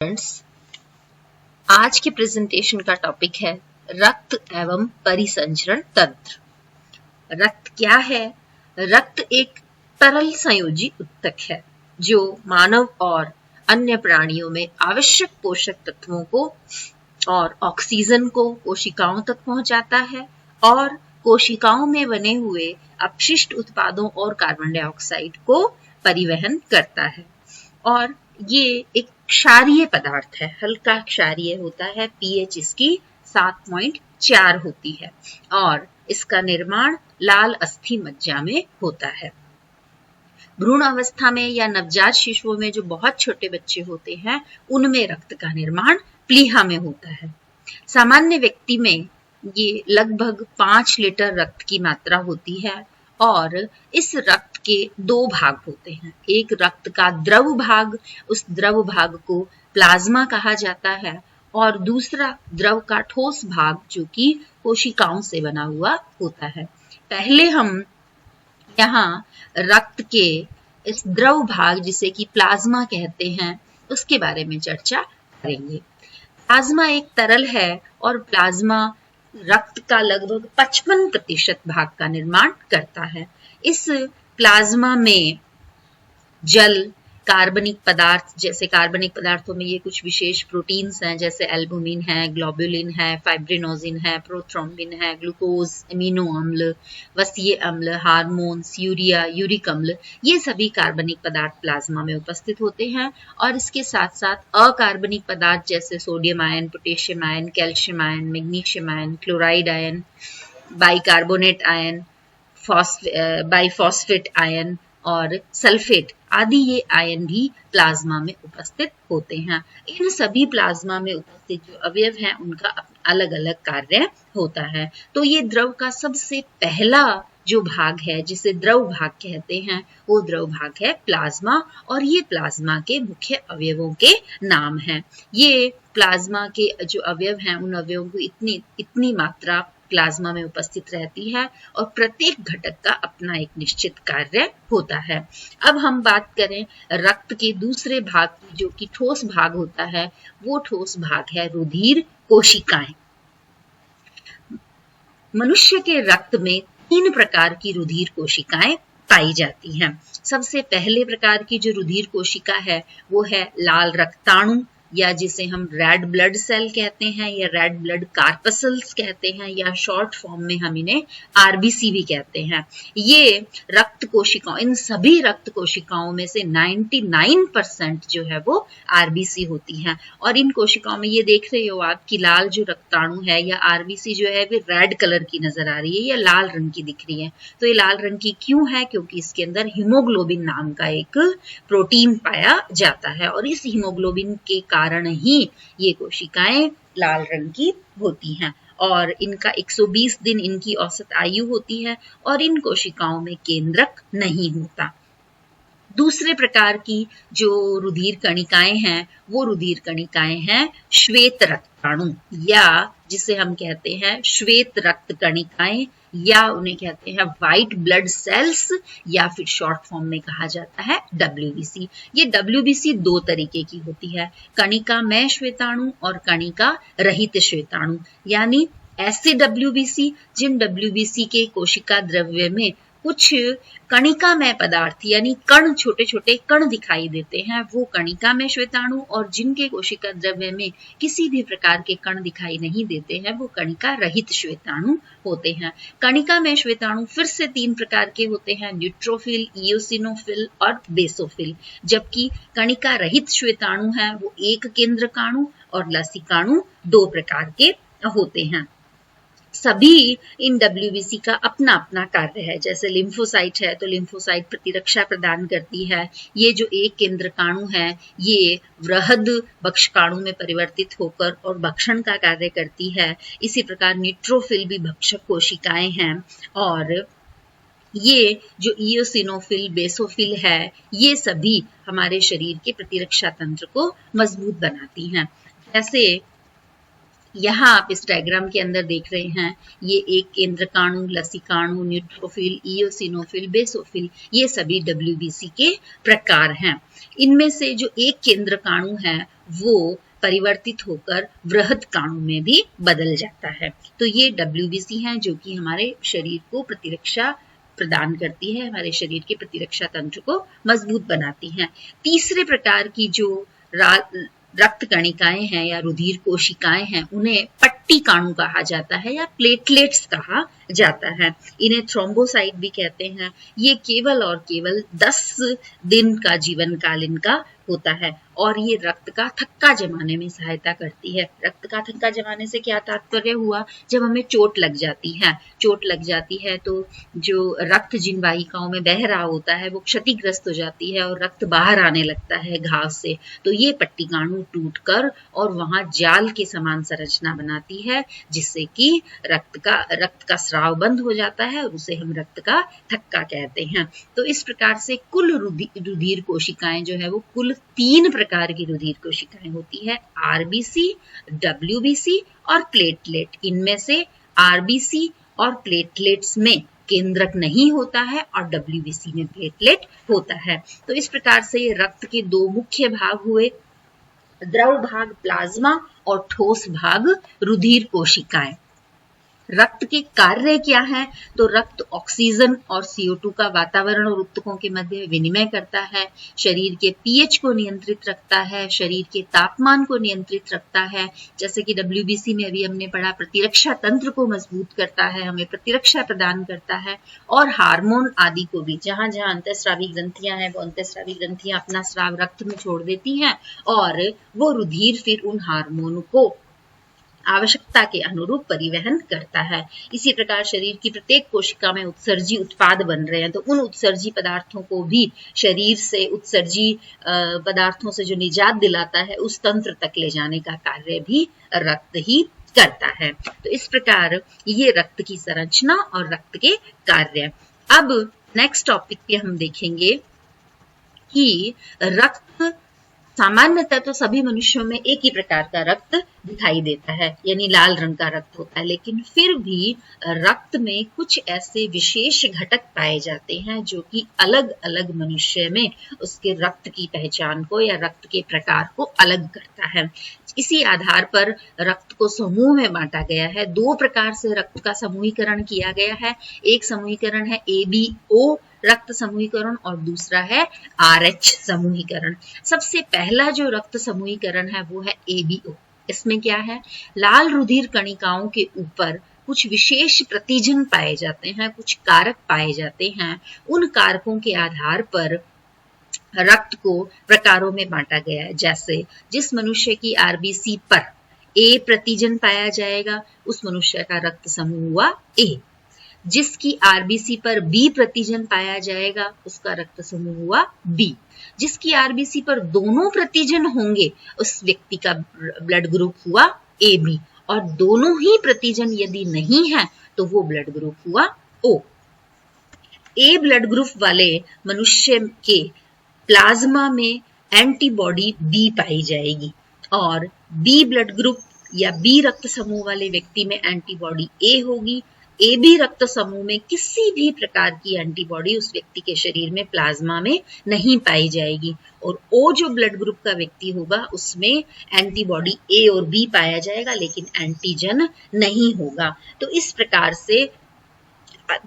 Friends, आज के presentation का टॉपिक है रक्त एवं परिसंचरण तंत्र। रक्त क्या है? रक्त एक तरल संयोजी उत्तक है जो मानव और अन्य प्राणियों में आवश्यक पोषक तत्वों को और ऑक्सीजन को कोशिकाओं तक पहुंचाता है और कोशिकाओं में बने हुए अपशिष्ट उत्पादों और कार्बन डाइऑक्साइड को परिवहन करता है। और ये एक क्षारीय पदार्थ है, हल्का क्षारीय होता है, पीएच इसकी 7.4 होती है और इसका निर्माण लाल अस्थि मज्जा में होता है। भ्रूण अवस्था में या नवजात शिशुओं में जो बहुत छोटे बच्चे होते हैं उनमें रक्त का निर्माण प्लीहा में होता है। सामान्य व्यक्ति में ये लगभग 5 लीटर रक्त की मात्रा होती है और इस रक्त के 2 भाग होते हैं। एक रक्त का द्रव भाग, उस द्रव भाग को प्लाज्मा कहा जाता है, और दूसरा द्रव का ठोस भाग जो कि कोशिकाओं से बना हुआ होता है। पहले हम यहाँ रक्त के इस द्रव भाग जिसे कि प्लाज्मा कहते हैं उसके बारे में चर्चा करेंगे। प्लाज्मा एक तरल है और प्लाज्मा रक्त का लगभग 55% भाग का निर्माण करता है। इस प्लाज्मा में जल, कार्बनिक पदार्थ, जैसे कार्बनिक पदार्थों में ये कुछ विशेष प्रोटीन्स हैं जैसे एल्बुमिन है, ग्लोबुलिन है, फाइब्रिनोजिन है, प्रोथ्रोम्बिन है, ग्लूकोज, अमीनो अम्ल, वसीय अम्ल, हार्मोन्स, यूरिया, यूरिक अम्ल, ये सभी कार्बनिक पदार्थ प्लाज्मा में उपस्थित होते हैं। और इसके साथ साथ अकार्बनिक पदार्थ जैसे sodium ion, potassium ion, calcium ion, magnesium ion, chloride ion, bicarbonate ion, biphosphate ion और सल्फेट आदि ये आयन भी प्लाज्मा में उपस्थित होते हैं। इन सभी प्लाज्मा में उपस्थित जो अवयव हैं उनका अलग अलग कार्य होता है। तो ये द्रव का सबसे पहला जो भाग है जिसे द्रव भाग कहते हैं वो द्रव भाग है प्लाज्मा, और ये प्लाज्मा के मुख्य अवयवों के नाम हैं। ये प्लाज्मा के जो अवयव हैं उन अवयवों को इतनी मात्रा प्लाज्मा में उपस्थित रहती है और प्रत्येक घटक का अपना एक निश्चित कार्य होता है। अब हम बात करें रक्त के दूसरे भाग की, जो कि ठोस भाग होता है, वो ठोस भाग है रुधिर कोशिकाएं। मनुष्य के रक्त में 3 प्रकार की रुधिर कोशिकाएं पाई जाती हैं। सबसे पहले प्रकार की जो रुधिर कोशिका है वो है लाल रक्ताणु, या जिसे हम रेड ब्लड सेल कहते हैं या रेड ब्लड कार्पसल्स कहते हैं, या शॉर्ट फॉर्म में हम इन्हें आरबीसी भी कहते हैं। ये रक्त कोशिकाओं, इन सभी रक्त कोशिकाओं में से 99% जो है वो आरबीसी होती हैं। और इन कोशिकाओं में ये देख रहे हो आप कि लाल जो रक्ताणु है या आरबीसी जो है वो रेड कलर की नजर आ रही है या लाल रंग की दिख रही है। तो ये लाल रंग की क्यों है? क्योंकि इसके अंदर हीमोग्लोबिन नाम का एक प्रोटीन पाया जाता है और इस हीमोग्लोबिन के कारण ही ये कोशिकाएं लाल रंग की होती हैं। और इनका 120 दिन इनकी औसत आयु होती है और इन कोशिकाओं में केंद्रक नहीं होता। दूसरे प्रकार की जो रुधिर कणिकाएं हैं वो रुधिर कणिकाएं हैं श्वेत रक्ताणु, या जिसे हम कहते हैं श्वेत रक्त कणिकाएं, या उन्हें कहते हैं व्हाइट ब्लड सेल्स, या फिर शॉर्ट फॉर्म में कहा जाता है WBC। ये WBC 2 तरीके की होती है, कणिकामय श्वेताणु और कणिका रहित श्वेताणु। यानी ऐसे WBC जिन WBC के कोशिका द्रव्य में कुछ कणिकामय पदार्थ यानी कण, छोटे छोटे कण दिखाई देते हैं, वो कणिकामय श्वेताणु, और जिनके कोशिका द्रव्य में किसी भी प्रकार के कण दिखाई नहीं देते हैं वो कणिका रहित श्वेताणु होते हैं। कणिकामय श्वेताणु फिर से 3 प्रकार के होते हैं, न्यूट्रोफिल, इयोसिनोफिल और बेसोफिल। जबकि कणिका रहित श्वेताणु है वो एक केंद्रकाणु और लसिकाणु 2 प्रकार के होते हैं। सभी इन WBC का अपना अपना कार्य है। जैसे लिम्फोसाइट है तो लिम्फोसाइट प्रतिरक्षा प्रदान करती है। ये जो एक केंद्रकाणु है ये वृहद भक्षकाणु में परिवर्तित होकर और भक्षण का कार्य करती है। इसी प्रकार न्यूट्रोफिल भी भक्षक कोशिकाएं हैं, और ये जो इयोसिनोफिल, बेसोफिल है, ये सभी हमारे शरीर के प्रतिरक्षा तंत्र को मजबूत बनाती हैं। जैसे यहाँ आप इस डायग्राम के अंदर देख रहे हैं, ये एक केंद्रकाणु, लसिकाणु, न्यूट्रोफिल, इयोसिनोफिल, बेसोफिल, ये सभी WBC के प्रकार हैं। इनमें से जो एक केंद्रकाणु है वो परिवर्तित होकर वृहद कणों में भी बदल जाता है। तो ये WBC हैं जो कि हमारे शरीर को प्रतिरक्षा प्रदान करती है, हमारे शरीर के प्रतिरक्षा तंत्र को मजबूत बनाती हैं। तीसरे प्रकार की जो रक्त कणिकाएं हैं या रुधिर कोशिकाएं हैं, उन्हें पट्टी कणु कहा जाता है या प्लेटलेट्स कहा जाता है। इन्हें थ्रोम्बोसाइट भी कहते हैं। ये केवल और केवल 10 दिन का जीवन काल इनका होता है और ये रक्त का थक्का जमाने में सहायता करती है। रक्त का थक्का जमाने से क्या तात्पर्य हुआ? जब हमें चोट लग जाती है तो जो रक्त जिन वाहिकाओं में बह रहा होता है वो क्षतिग्रस्त हो जाती है और रक्त बाहर आने लगता है घाव से, तो ये पट्टिकाणु टूटकर और वहां जाल के समान संरचना बनाती है, जिससे कि रक्त का स्राव बंद हो जाता है और उसे हम रक्त का थक्का कहते हैं। तो इस प्रकार से कुल रुधिर कोशिकाएं जो है वो कुल 3 प्रकार की रुधिर कोशिकाएं होती है, RBC, WBC और प्लेटलेट। इनमें से RBC और प्लेटलेट्स में केंद्रक नहीं होता है और WBC में प्लेटलेट होता है। तो इस प्रकार से ये रक्त के 2 मुख्य भाग हुए, द्रव भाग प्लाज्मा और ठोस भाग रुधिर कोशिकाएं। रक्त के कार्य क्या है? तो रक्त ऑक्सीजन और CO2 का वातावरण और ऊतकों के मध्य विनिमय करता है, शरीर के pH को नियंत्रित रखता है, शरीर के तापमान को नियंत्रित रखता है, जैसे कि WBC में अभी हमने पढ़ा, प्रतिरक्षा तंत्र को मजबूत करता है, हमें प्रतिरक्षा प्रदान करता है, और हार्मोन आदि को भी, जहां जहां अंतःस्रावी ग्रंथियां हैं वो अंतःस्रावी ग्रंथियां अपना स्राव रक्त में छोड़ देती हैं और वो रुधिर फिर उन हार्मोन को आवश्यकता के अनुरूप परिवहन करता है। इसी प्रकार शरीर की प्रत्येक कोशिका में उत्सर्जी उत्पाद बन रहे हैं, तो उन उत्सर्जी पदार्थों को भी शरीर से उत्सर्जी पदार्थों से जो निजात दिलाता है उस तंत्र तक ले जाने का कार्य भी रक्त ही करता है। तो इस प्रकार ये रक्त की संरचना और रक्त के कार्य। अब नेक्स्ट टॉपिक पे हम देखेंगे कि रक्त सामान्यतः तो सभी मनुष्यों में एक ही प्रकार का रक्त दिखाई देता है, यानी लाल रंग का रक्त होता है, लेकिन फिर भी रक्त में कुछ ऐसे विशेष घटक पाए जाते हैं जो कि अलग अलग मनुष्य में उसके रक्त की पहचान को या रक्त के प्रकार को अलग करता है। इसी आधार पर रक्त को समूह में बांटा गया है। 2 प्रकार से रक्त का समूहीकरण किया गया है। एक समूहीकरण है ABO रक्त समूहीकरण और दूसरा है RH समूहीकरण। सबसे पहला जो रक्त समूहीकरण है वो है ABO। इसमें क्या है? लाल रुधिर कणिकाओं के ऊपर कुछ विशेष प्रतिजन पाए जाते हैं, कुछ कारक पाए जाते हैं। उन कारकों के आधार पर रक्त को प्रकारों में बांटा गया है। जैसे जिस मनुष्य की RBC पर A प्रतिजन पाया जाएगा उस मनुष्य का रक्त समूह हुआ A। जिसकी RBC पर B प्रतिजन पाया जाएगा उसका रक्त समूह हुआ B। जिसकी RBC पर दोनों प्रतिजन होंगे उस व्यक्ति का ब्लड ग्रुप हुआ AB, और दोनों ही प्रतिजन यदि नहीं है तो वो ब्लड ग्रुप हुआ O। A ब्लड ग्रुप वाले मनुष्य के प्लाज्मा में एंटीबॉडी B पाई जाएगी और B ब्लड ग्रुप या B रक्त समूह वाले व्यक्ति में एंटीबॉडी A होगी। AB रक्त समूह में किसी भी प्रकार की एंटीबॉडी उस व्यक्ति के शरीर में प्लाज्मा में नहीं पाई जाएगी, और O जो ब्लड ग्रुप का व्यक्ति होगा उसमें एंटीबॉडी A और B पाया जाएगा लेकिन एंटीजन नहीं होगा। तो इस प्रकार से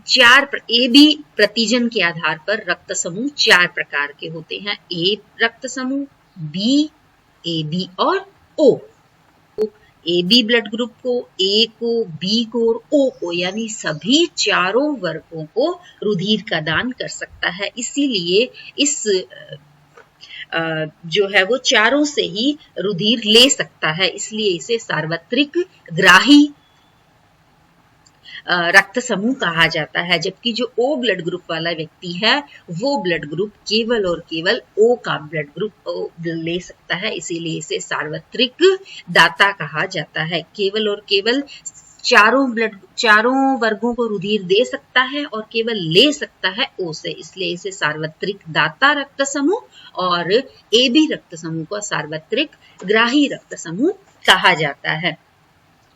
4 AB प्रतिजन के आधार पर रक्त समूह 4 प्रकार के होते हैं। A रक्त समूह, B, AB और O। AB ब्लड ग्रुप को, A को, B को और O को, यानी सभी चारों वर्गों को रुधिर का दान कर सकता है। इसीलिए इस जो है वो चारों से ही रुधिर ले सकता है, इसलिए इसे सार्वत्रिक ग्राही रक्त समूह कहा जाता है। जबकि जो O ब्लड ग्रुप वाला व्यक्ति है वो ब्लड ग्रुप केवल और केवल O का ब्लड ग्रुप ले सकता है, इसीलिए इसे सार्वत्रिक दाता कहा जाता है। केवल और केवल चारों वर्गों को रुधिर दे सकता है और केवल ले सकता है O से, इसलिए इसे सार्वत्रिक दाता रक्त समूह और AB रक्त समूह को सार्वत्रिक ग्राही रक्त समूह कहा जाता है।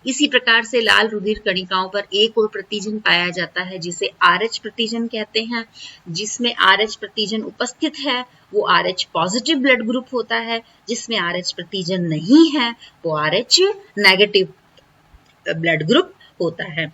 इसी प्रकार से लाल रुधिर कणिकाओं पर एक और प्रतिजन पाया जाता है जिसे RH प्रतिजन कहते हैं। जिसमें RH प्रतिजन उपस्थित है वो RH पॉजिटिव ब्लड ग्रुप होता है, जिसमें RH प्रतिजन नहीं है वो RH नेगेटिव ब्लड ग्रुप होता है।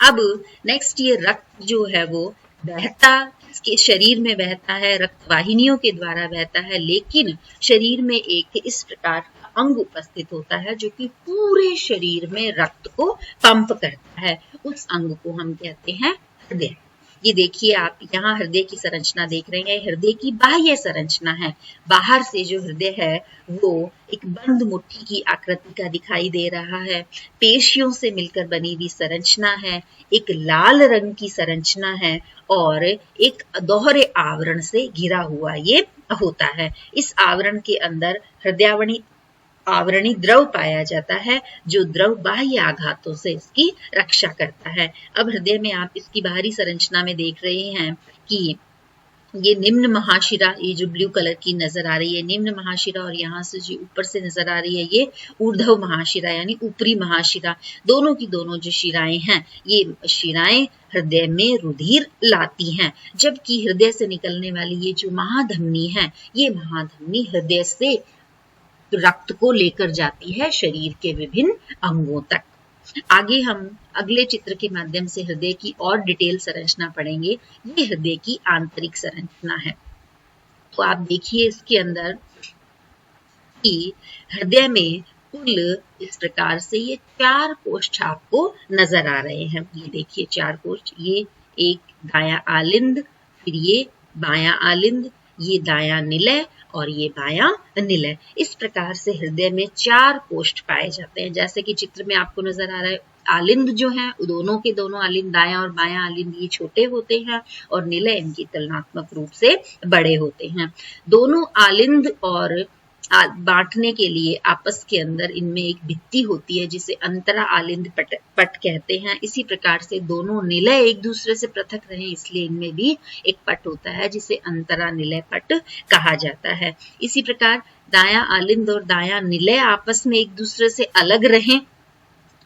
अब नेक्स्ट, ये रक्त जो है वो बहता के शरीर में बहता है, रक्त वाहिनियों के द्वारा बहता है, लेकिन शरीर में एक इस प्रकार का अंग उपस्थित होता है जो कि पूरे शरीर में रक्त को पंप करता है। उस अंग को हम कहते हैं हृदय। ये देखिए, आप यहाँ हृदय की संरचना देख रहे हैं, हृदय की बाह्य संरचना है। बाहर से जो हृदय है वो एक बंद मुट्ठी की आकृति का दिखाई दे रहा है। पेशियों से मिलकर बनी हुई संरचना है, एक लाल रंग की संरचना है और एक दोहरे आवरण से घिरा हुआ ये होता है। इस आवरण के अंदर आवरणी द्रव पाया जाता है, जो द्रव बाह्य आघातों से इसकी रक्षा करता है। अब हृदय में आप इसकी बाहरी संरचना में देख रहे हैं कि ये निम्न महाशिरा, ये जो ब्लू कलर की नजर आ रही है निम्न महाशिरा, और यहाँ से जो ऊपर से नजर आ रही है ये ऊर्ध्व महाशिरा यानी ऊपरी महाशिरा। दोनों की दोनों जो शिराएं हैं, ये शिराएं हृदय में रुधिर लाती हैं, जबकि हृदय से निकलने वाली ये जो महाधमनी है, ये महाधमनी हृदय से रक्त को लेकर जाती है शरीर के विभिन्न अंगों तक। आगे हम अगले चित्र के माध्यम से हृदय की और डिटेल संरचना पढ़ेंगे। ये हृदय की आंतरिक संरचना है। तो आप देखिए इसके अंदर कि हृदय में कुल इस प्रकार से ये 4 कोष्ठ आपको नजर आ रहे हैं। ये देखिए 4 कोष्ठ, ये एक दायां आलिंद, फिर ये बायां आलिंद, ये दायां निलय और ये बायां निलय। इस प्रकार से हृदय में 4 कोष्ठ पाए जाते हैं। जैसे कि चित्र में आपको नजर आ रहा है, आलिंद जो है दोनों के दोनों आलिंद, दायां और बायां आलिंद, ये छोटे होते हैं और निलय इनकी तुलनात्मक रूप से बड़े होते हैं। दोनों आलिंद और बांटने के लिए आपस के अंदर इनमें एक भित्ति होती है जिसे अंतरा आलिंद पट कहते हैं। इसी प्रकार से दोनों निलय एक दूसरे से पृथक रहे, इसलिए इनमें भी एक पट होता है जिसे अंतरा निलय पट कहा जाता है। इसी प्रकार दायां आलिंद और दायां निलय आपस में एक दूसरे से अलग रहें,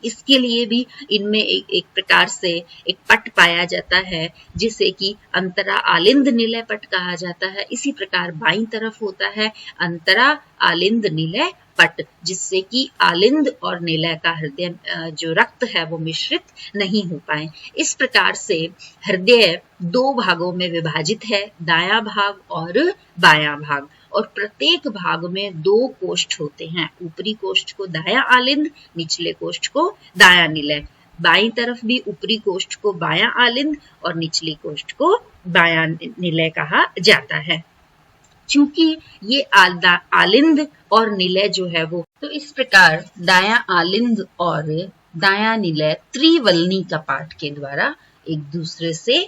इसके लिए भी इनमें एक प्रकार से एक पट पाया जाता है जिसे कि अंतरा आलिंद निलय पट कहा जाता है। इसी प्रकार बाईं तरफ होता है अंतरा आलिंद निलय पट, जिससे कि आलिंद और निलय का हृदय जो रक्त है वो मिश्रित नहीं हो पाए। इस प्रकार से हृदय 2 भागों में विभाजित है, दायां भाग और बायां भाग, और प्रत्येक भाग में 2 कोष्ठ होते हैं। ऊपरी कोष्ठ को दायां आलिंद, निचले कोष्ठ को दायां निलय। बाईं तरफ भी ऊपरी कोष्ठ को बायां आलिंद और निचली कोष्ठ को बायां निलय कहा जाता है। चूंकि ये आलिंद और निलय जो है वो, तो इस प्रकार दायां आलिंद और दायां निलय त्रिवलनी कपाट के द्वारा एक दूसरे से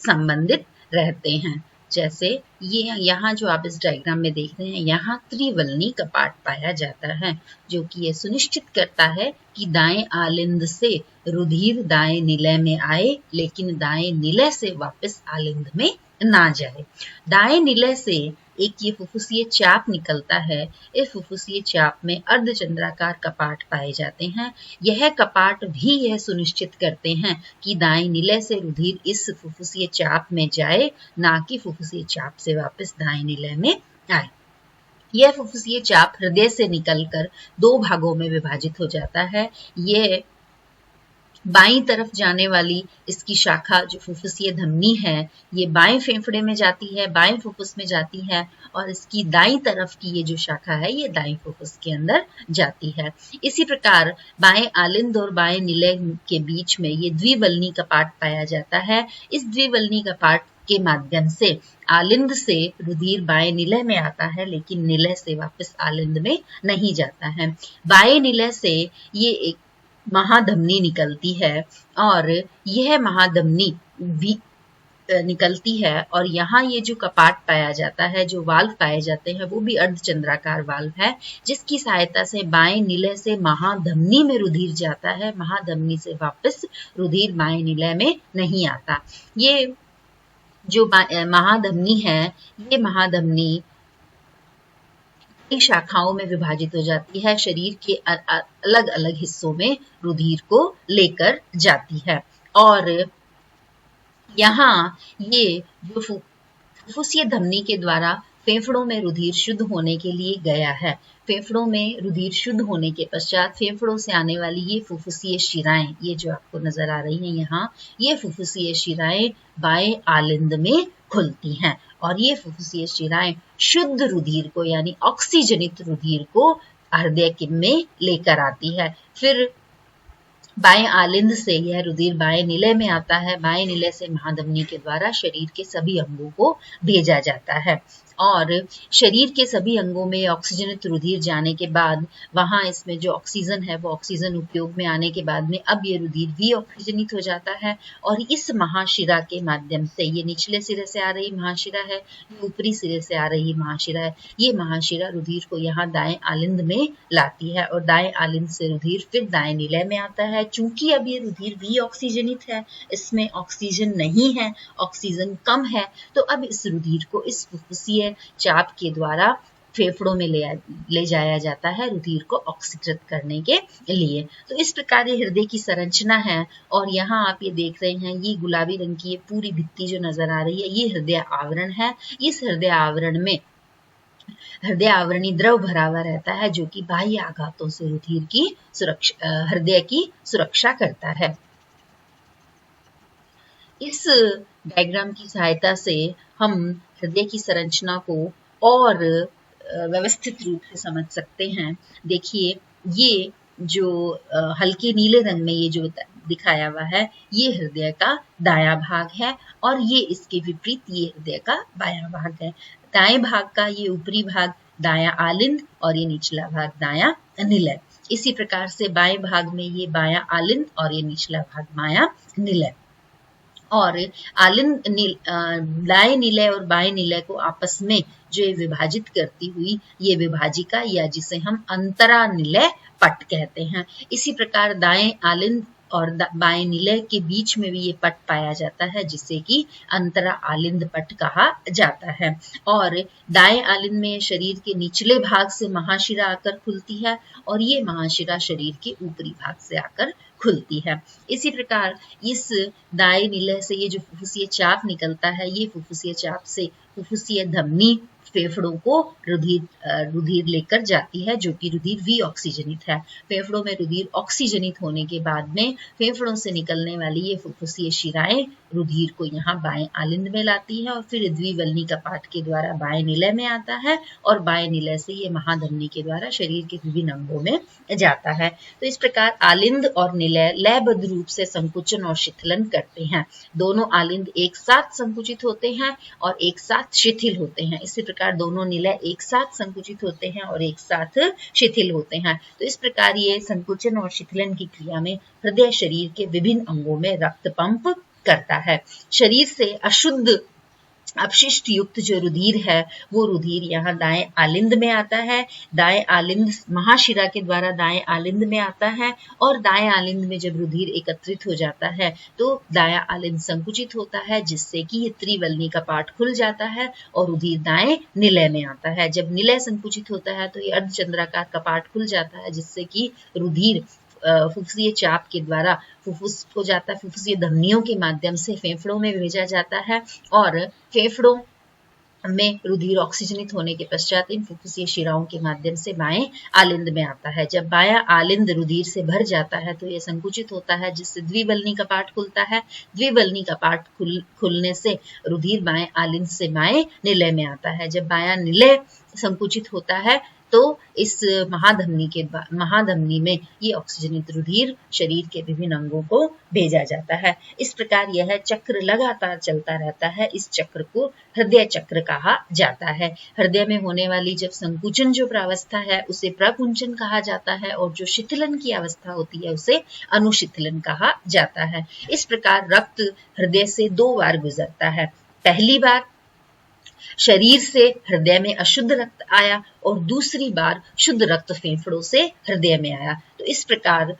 संबंधित रहते हैं। जैसे ये यहाँ जो आप इस डायग्राम में देख रहे हैं, यहाँ त्रिवलनी कपाट पाया जाता है, जो कि यह सुनिश्चित करता है कि दाएं आलिंद से रुधिर दाएं निलय में आए, लेकिन दाएं निलय से वापस आलिंद में ना जाए। दाएं निलय से एक ये फुफ्फुसीय चाप निकलता है। इस फुफ्फुसीय चाप में अर्धचंद्राकार कपाट पाए जाते हैं। यह कपाट भी यह सुनिश्चित करते हैं कि दाएं निलय से रुधिर इस फुफ्फुसीय चाप में जाए, ना कि फुफ्फुसीय चाप से वापस दाएं निलय में आए। यह फुफ्फुसीय चाप हृदय से निकलकर 2 भागों में विभाजित हो जाता है। यह बाईं तरफ जाने वाली इसकी शाखा जो फुफ्फुसीय धमनी है, ये बाएं फेफड़े में जाती है, बाएं फुफ्फुस में जाती है, और इसकी दाईं तरफ की ये जो शाखा है ये दाईं फुफ्फुस के अंदर जाती है। इसी प्रकार बाएं आलिंद और बाएं निलय के बीच में ये द्विवलनी कपाट पाया जाता है। इस द्विवलनी कपाट के माध्यम से आलिंद से रुधिर बाएं निलय में आता है, लेकिन निलय से वापस आलिंद में नहीं जाता है। बाएं निलय से ये एक महाधमनी निकलती है और यह महाधमनी भी निकलती है, और यहाँ ये जो कपाट पाया जाता है, जो वाल्व पाए जाते हैं, वो भी अर्धचंद्राकार वाल्व है, जिसकी सहायता से बाएं निलय से महाधमनी में रुधिर जाता है, महाधमनी से वापस रुधिर बाएं निलय में नहीं आता। ये जो महाधमनी है, ये महाधमनी कई शाखाओं में विभाजित हो जाती है, शरीर के अलग अलग हिस्सों में रुधिर को लेकर जाती है। और यहाँ ये जो फुफ्फुसीय धमनी के द्वारा फेफड़ों में रुधिर शुद्ध होने के लिए गया है। फेफड़ों में रुधिर शुद्ध होने के पश्चात फेफड़ों से आने वाली ये फुफ्फुसीय शिराएं, ये जो आपको नजर आ रही हैं यहाँ, ये फुफ्फुसीय शिराएं बाएं आलिंद में खुलती हैं और ये फुफ्फुसीय शिराएं शुद्ध रुधिर को यानी ऑक्सीजनित रुधिर को हृदय में लेकर आती है। फिर बाएं आलिंद से यह रुधिर बाएं निलय में आता है। बाएं निलय से महाधमनी के द्वारा शरीर के सभी अंगों को भेजा जाता है और शरीर के सभी अंगों में ऑक्सीजनित रुधिर जाने के बाद वहां इसमें जो ऑक्सीजन है वो ऑक्सीजन उपयोग में आने के बाद में अब ये रुधिर भी ऑक्सीजनित हो जाता है और इस महाशिरा के माध्यम से, ये निचले सिरे से आ रही महाशिरा है, ये ऊपरी सिरे से आ रही महाशिरा है, ये महाशिरा रुधिर को यहाँ दाएं आलिंद में लाती है और दाएं आलिंद से रुधिर फिर दाएं निलय में आता है। चूंकि अब ये रुधिर भी ऑक्सीजनित है, इसमें ऑक्सीजन नहीं है, ऑक्सीजन कम है, तो अब इस रुधिर को इस फुफ्फुसीय चाप के द्वारा फेफड़ों में ले जाया जाता है रुधिर को ऑक्सीकृत करने के लिए। तो इस प्रकार ये हृदय की संरचना है और यहाँ आप ये देख रहे हैं, ये गुलाबी रंग की ये पूरी भित्ति जो नजर आ रही है, ये हृदय आवरण है। इस हृदय आवरण में हृदय आवरणी द्रव भरा हुआ रहता है जो कि बाह्य आघातों से रुधिर की सुरक्षा, हृदय की सुरक्षा करता है। इस डायग्राम की सहायता से हम हृदय की संरचना को और व्यवस्थित रूप से समझ सकते हैं। देखिए, ये जो हल्के नीले रंग में ये जो दिखाया हुआ है, ये हृदय का दायां भाग है और ये इसके विपरीत ये हृदय का बायां भाग है। दाएं भाग का ये ऊपरी भाग दायां आलिंद और ये निचला भाग दायां निलय। इसी प्रकार से बाएं भाग में ये बायां आलिंद और ये निचला भाग बायां निलय। और आलिंद दाएं निलय और बाएं निलय को आपस में जो विभाजित करती हुई ये विभाजिका या जिसे हम अंतरा निलय पट कहते हैं। इसी प्रकार दाएं आलिंद और बाएं निलय के बीच में भी ये पट पाया जाता है जिसे कि अंतरा आलिंद पट कहा जाता है। और दाएं आलिंद में शरीर के निचले भाग से महाशिरा आकर खुलती है और ये महाशिरा शरीर के ऊपरी भाग से आकर खुलती है। इसी प्रकार इस दाएं निलय से ये जो फुफ्फुसीय चाप निकलता है, ये फुफ्फुसीय चाप से फुफ्फुसीय धमनी फेफड़ों को रुधिर लेकर जाती है जो कि रुधिर भी ऑक्सीजनित है। फेफड़ों में रुधिर ऑक्सीजनित होने के बाद में फेफड़ों से निकलने वाली ये फुफ्फुसीय शिराएं रुधिर को यहाँ बाएं आलिंद में लाती है और फिर द्विवल्नी कपाट के द्वारा बाएं निलय में आता है और बाएं निलय से ये महाधमनी के द्वारा शरीर के विभिन्न अंगों में जाता है। तो इस प्रकार आलिंद और निलय लयबद्ध रूप से संकुचन और शिथिलन करते हैं। दोनों आलिंद एक साथ संकुचित होते हैं और एक साथ शिथिल होते हैं। इसी प्रकार दोनों निलय एक साथ संकुचित होते हैं और एक साथ शिथिल होते हैं। तो इस प्रकार ये संकुचन और शिथिलन की क्रिया में हृदय शरीर के विभिन्न अंगों में रक्त पंप करता है। शरीर से अशुद्ध अपशिष्ट युक्त जो रुधिर है वो रुधिर यहाँ दाएं आलिंद में आता है। दाएं आलिंद महाशिरा के द्वारा दाएं आलिंद में आता है और दाएं आलिंद में जब रुधिर एकत्रित हो जाता है तो दायां आलिंद संकुचित होता है जिससे कि ये त्रिवल्नी कपाट खुल जाता है और रुधिर दाएं निलय में आता है। जब निलय संकुचित होता है तो ये अर्धचंद्राकार कपाट खुल जाता है जिससे कि रुधिर फुफ्फुसीय चाप के द्वारा फुफ्फुस हो जाता है, फुफ्फुसीय धमनियों के माध्यम से फेफड़ों में भेजा जाता है और फेफड़ों में रुधिर ऑक्सीजनित होने के पश्चात इन फुफ्फुसीय शिराओं के माध्यम से बाएं आलिंद में आता है। जब बायां आलिंद रुधिर से भर जाता है तो यह संकुचित होता है जिससे द्विवल्नी कपाट खुलता है। द्विवल्नी कपाट खुलने से रुधिर बाएं आलिंद से बाएं निलय में आता है। जब बायां निलय संकुचित होता है तो इस महाधमनी में ये ऑक्सीजनित रुधिर शरीर के विभिन्न अंगों को भेजा जाता है। इस प्रकार यह चक्र लगातार चलता रहता है। इस चक्र को हृदय चक्र कहा जाता है। हृदय में होने वाली जब संकुचन जो प्रावस्था है उसे प्रकुंचन कहा जाता है और जो शिथिलन की अवस्था होती है उसे अनुशिथिलन कहा जाता है। इस प्रकार रक्त हृदय से 2 बार गुजरता है। पहली बार शरीर से हृदय में अशुद्ध रक्त आया और दूसरी बार शुद्ध रक्त फेफड़ों से हृदय में आया। तो इस प्रकार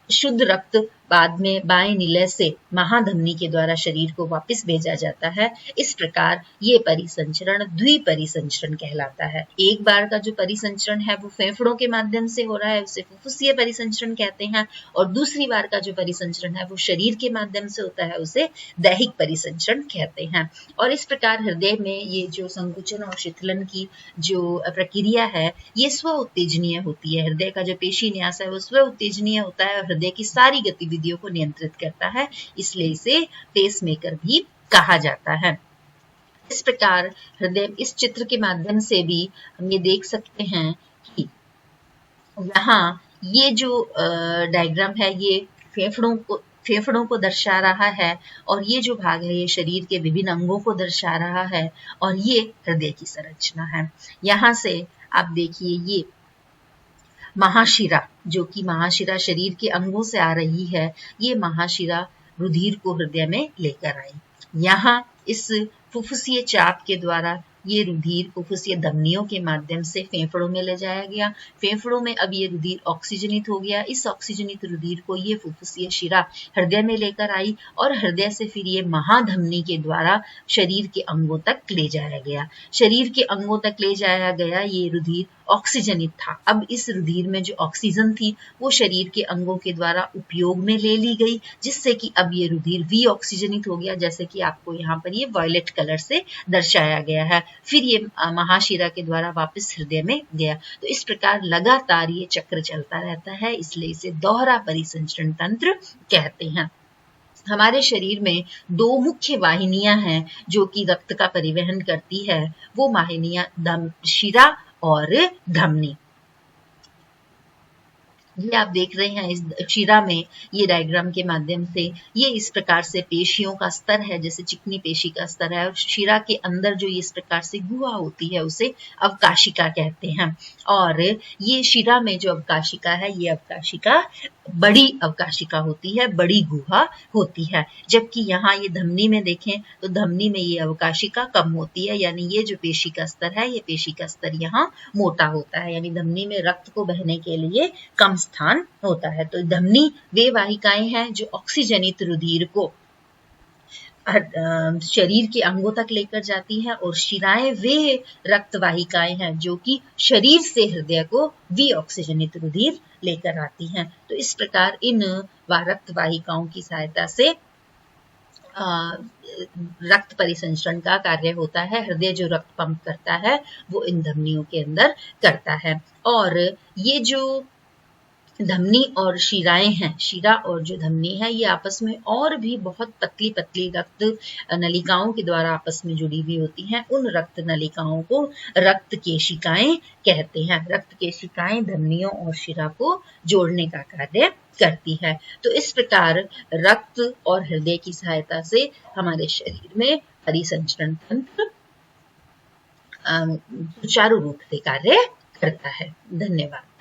शुद्ध रक्त बाद में बाएं निलय से महाधमनी के द्वारा शरीर को वापस भेजा जाता है। इस प्रकार ये परिसंचरण द्विपरिसंचरण कहलाता है। एक बार का जो परिसंचरण है वो फेफड़ों के माध्यम से हो रहा है, उसे फुफ्फुसीय परिसंचरण कहते हैं, और दूसरी बार का जो परिसंचरण है वो शरीर के माध्यम से होता है, उसे दैहिक परिसंचरण कहते हैं। और इस प्रकार हृदय में ये जो संकुचन और शिथिलन की जो प्रक्रिया है ये स्व उत्तेजनीय होती है। हृदय का जो पेशी न्यास है वो स्व उत्तेजनीय होता है और हृदय की सारी गतिविधियों को नियंत्रित करता है, इसलिए इसे पेसमेकर भी कहा जाता है। इस प्रकार हृदय, इस चित्र के माध्यम से भी हम ये देख सकते हैं कि यहाँ ये जो डायग्राम है ये फेफड़ों को दर्शा रहा है, और ये जो भाग है ये शरीर के विभिन्न अंगों को दर्शा रहा है, और ये हृदय की संरचना है। यहाँ से आप देखिए ये महाशिरा, जो कि महाशिरा शरीर के अंगों से आ रही है, ये महाशिरा रुधिर को हृदय में लेकर आई। यहाँ इस फुफ्फुसीय चाप के द्वारा ये रुधिर फुफ्फुसीय धमनियों के माध्यम से फेफड़ों में ले जाया गया। फेफड़ों में अब ये रुधिर ऑक्सीजनित हो गया। इस ऑक्सीजनित रुधिर को ये फुफ्फुसीय शिरा हृदय में लेकर आई और हृदय से फिर ये महाधमनी के द्वारा शरीर के अंगों तक ले जाया गया। शरीर के अंगों तक ले जाया गया ये रुधिर ऑक्सीजनित था। अब इस रुधिर में जो ऑक्सीजन थी वो शरीर के अंगों के द्वारा उपयोग में ले ली गई, जिससे कि अब ये रुधिर वी ऑक्सीजनित हो गया, जैसे कि आपको यहाँ पर ये वॉयलेट कलर से दर्शाया गया है। फिर ये महाशिरा के द्वारा वापस हृदय में गया। तो इस प्रकार लगातार ये चक्र चलता रहता है, इसलिए इसे दोहरा परिसंचरण तंत्र कहते हैं। हमारे शरीर में दो मुख्य वाहिनियां हैं जो कि रक्त का परिवहन करती है। वो वाहिनियां शिरा और धमनी। ये आप देख रहे हैं इस शिरा में, ये डायग्राम के माध्यम से ये इस प्रकार से पेशियों का स्तर है, जैसे चिकनी पेशी का स्तर है, और शिरा के अंदर जो इस प्रकार से गुहा होती है उसे अवकाशिका कहते हैं। और ये शिरा में जो अवकाशिका है ये अवकाशिका बड़ी अवकाशिका होती है, बड़ी गुहा होती है। जबकि यहाँ ये धमनी में देखें तो धमनी में ये अवकाशिका कम होती है, यानी ये जो पेशी का स्तर है ये पेशी का स्तर यहाँ मोटा होता है, यानी धमनी में रक्त को बहने के लिए कम स्थान होता है। तो धमनी वे वाहिकाएं हैं जो ऑक्सीजनित रुधिर को शरीर के अंगों तक लेकर जाती है, और शिराएं वे रक्त वाहिकाएं हैं जो कि शरीर से हृदय को वी ऑक्सीजनित रुधिर लेकर आती हैं। तो इस प्रकार इन रक्त वाहिकाओं की सहायता से रक्त परिसंचरण का कार्य होता है। हृदय जो रक्त पंप करता है वो इन धमनियों के अंदर करता है। और ये जो धमनी और शिराएं हैं, शिरा और जो धमनी है, ये आपस में और भी बहुत पतली पतली रक्त नलिकाओं के द्वारा आपस में जुड़ी हुई होती हैं। उन रक्त नलिकाओं को रक्त केशिकाएं कहते हैं। रक्त केशिकाएं धमनियों और शिरा को जोड़ने का कार्य करती है। तो इस प्रकार रक्त और हृदय की सहायता से हमारे शरीर में परिसंचरण तंत्र सुचारू रूप से कार्य करता है। धन्यवाद।